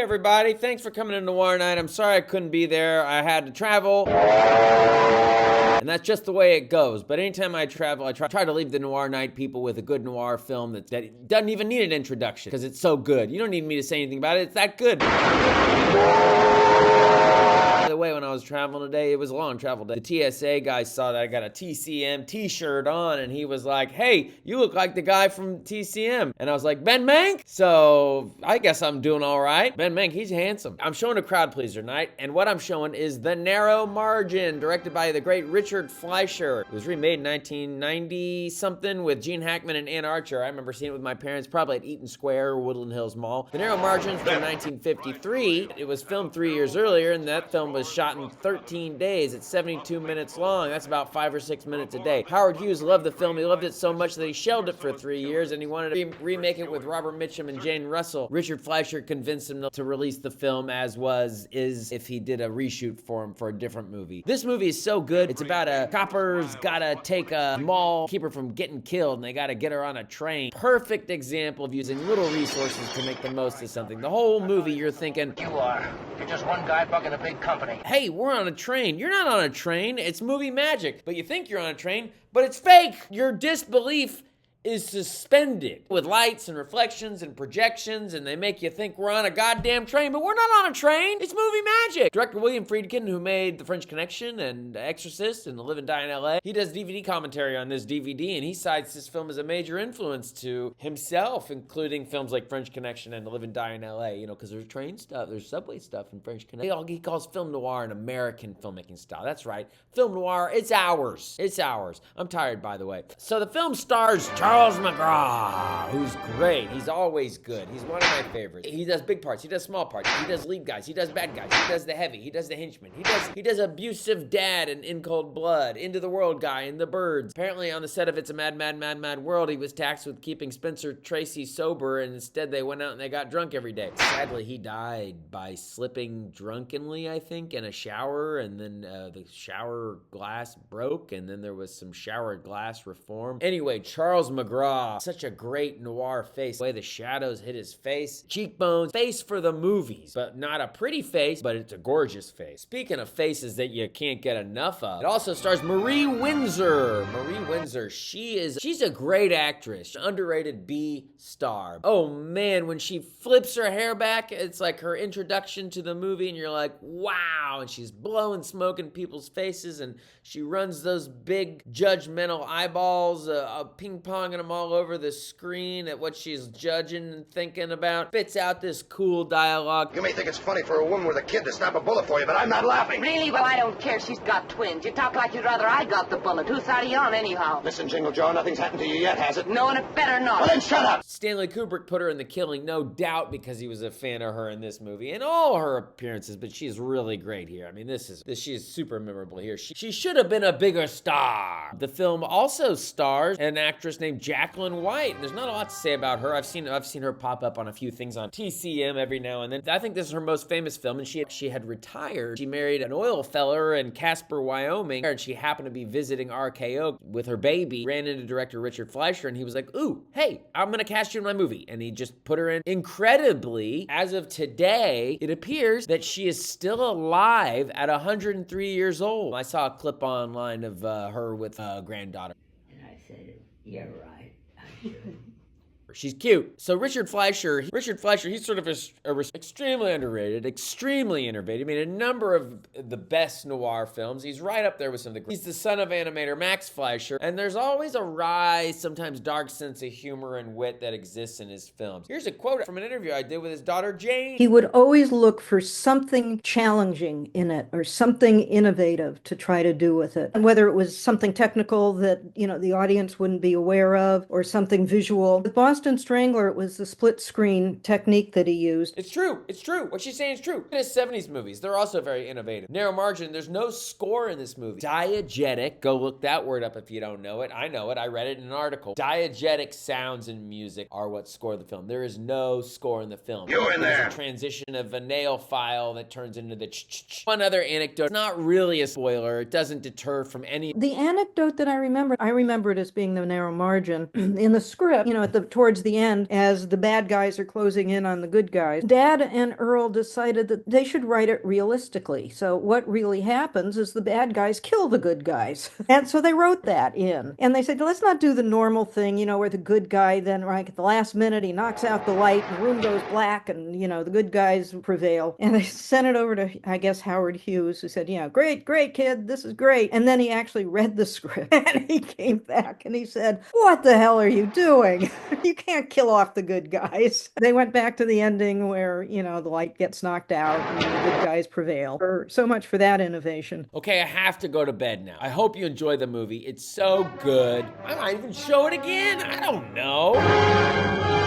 Hey everybody, thanks for coming to Noir Night. I'm sorry I couldn't be there. I had to travel. And that's just the way it goes. But anytime I travel, I try to leave the Noir Night people with a good noir film that doesn't even need an introduction because it's so good. You don't need me to say anything about it. It's that good. By the way, when I was traveling today, it was a long travel day. The TSA guy saw that I got a TCM t-shirt on, and he was like, hey, you look like the guy from TCM. And I was like, Ben Mank? So I guess I'm doing all right. Ben Mank, he's handsome. I'm showing a crowd pleaser night, and what I'm showing is The Narrow Margin, directed by the great Richard Fleischer. It was remade in 1990-something with Gene Hackman and Ann Archer. I remember seeing it with my parents, probably at Eaton Square or Woodland Hills Mall. The Narrow Margin from 1953. It was filmed 3 years earlier, and that film was shot in 13 days. It's 72 minutes long. That's about 5 or 6 minutes a day. Howard Hughes loved the film. He loved it so much that he shelved it for 3 years, and he wanted to remake it with Robert Mitchum and Jane Russell. Richard Fleischer convinced him to release the film as is if he did a reshoot for him for a different movie. This movie is so good. It's about a copper's gotta take a mall, keep her from getting killed, and they gotta get her on a train. Perfect example of using little resources to make the most of something. The whole movie, you're thinking, You're just one guy bucking a big company. hey, we're on a train. You're not on a train. It's movie magic. But you think you're on a train, but it's fake. Your disbelief is suspended with lights and reflections and projections, and they make you think we're on a goddamn train, but we're not on a train. It's movie magic. Director William Friedkin, who made The French Connection and Exorcist and Live and Die in L.A., he does DVD commentary on this DVD, and he cites this film as a major influence to himself, including films like French Connection and Live and Die in L.A., you know, because there's train stuff, there's subway stuff in French Connection. He calls film noir an American filmmaking style. That's right. Film noir, it's ours. It's ours. I'm tired, by the way. So the film stars Charles McGraw, who's great. He's always good. He's one of my favorites. He does big parts. He does small parts. He does lead guys. He does bad guys. He does the heavy. He does the henchman. He does abusive dad and In Cold Blood, Into the World guy, and The Birds. Apparently on the set of It's a Mad, Mad, Mad, Mad World, he was tasked with keeping Spencer Tracy sober, and instead they went out and they got drunk every day. Sadly, he died by slipping drunkenly, I think, in a shower, and then the shower glass broke, and then there was some shower glass reform. Anyway, Charles McGraw, such a great noir face. The way the shadows hit his face. Cheekbones. Face for the movies. But not a pretty face, but it's a gorgeous face. Speaking of faces that you can't get enough of, it also stars Marie Windsor. Marie Windsor, she's a great actress. Underrated B star. Oh man, when she flips her hair back, it's like her introduction to the movie, and you're like, wow. And she's blowing smoke in people's faces, and she runs those big judgmental eyeballs, ping-ponging them all over the screen at what she's judging and thinking about. Spits out this cool dialogue. You may think it's funny for a woman with a kid to snap a bullet for you, but I'm not laughing. Really? Well, I don't care. She's got twins. You talk like you'd rather I got the bullet. Whose side are you on, anyhow? Listen, Jingle Joe, nothing's happened to you yet, has it? No, and it better not. Well, then shut up! Stanley Kubrick put her in The Killing, no doubt, because he was a fan of her in this movie and all her appearances, but she's really great here. I mean, she is super memorable here. She should have been a bigger star. The film also stars an actress named Jacqueline White. There's not a lot to say about her. I've seen her pop up on a few things on TCM every now and then. I think this is her most famous film, and she had retired. She married an oil feller in Casper, Wyoming, and she happened to be visiting RKO with her baby. Ran into director Richard Fleischer, and he was like, ooh, hey, I'm gonna cast you in my movie. And he just put her in. Incredibly, as of today, it appears that she is still alive at 103 years old. I saw a clip online of her with a granddaughter. And I said, you're right, I should. She's cute. So Richard Fleischer, he's sort of extremely underrated, extremely innovative. He made a number of the best noir films. He's right up there with some of the greats. He's the son of animator Max Fleischer, and there's always a wry, sometimes dark sense of humor and wit that exists in his films. Here's a quote from an interview I did with his daughter, Jane. He would always look for something challenging in it or something innovative to try to do with it. And whether it was something technical that, the audience wouldn't be aware of or something visual. With Boston Strangler, it was the split screen technique that he used. It's true. What she's saying is true. In his 70s movies, they're also very innovative. Narrow Margin, there's no score in this movie. Diegetic, go look that word up if you don't know it. I know it. I read it in an article. Diegetic sounds and music are what score the film. There is no score in the film. You in there. There's a transition of a nail file that turns into the ch-ch-ch. One other anecdote. It's not really a spoiler. It doesn't deter from any. The anecdote that I remember it as being The Narrow Margin. In the script, towards towards the end, as the bad guys are closing in on the good guys, Dad and Earl decided that they should write it realistically. So what really happens is the bad guys kill the good guys. And so they wrote that in. And they said, let's not do the normal thing, where the good guy then, right at the last minute, he knocks out the light and the room goes black and, the good guys prevail. And they sent it over to, I guess, Howard Hughes, who said, yeah, great, kid, this is great. And then he actually read the script and he came back and he said, what the hell are you doing? You can't kill off the good guys. They went back to the ending where, the light gets knocked out and the good guys prevail. So much for that innovation. Okay, I have to go to bed now. I hope you enjoy the movie. It's so good. I might even show it again. I don't know.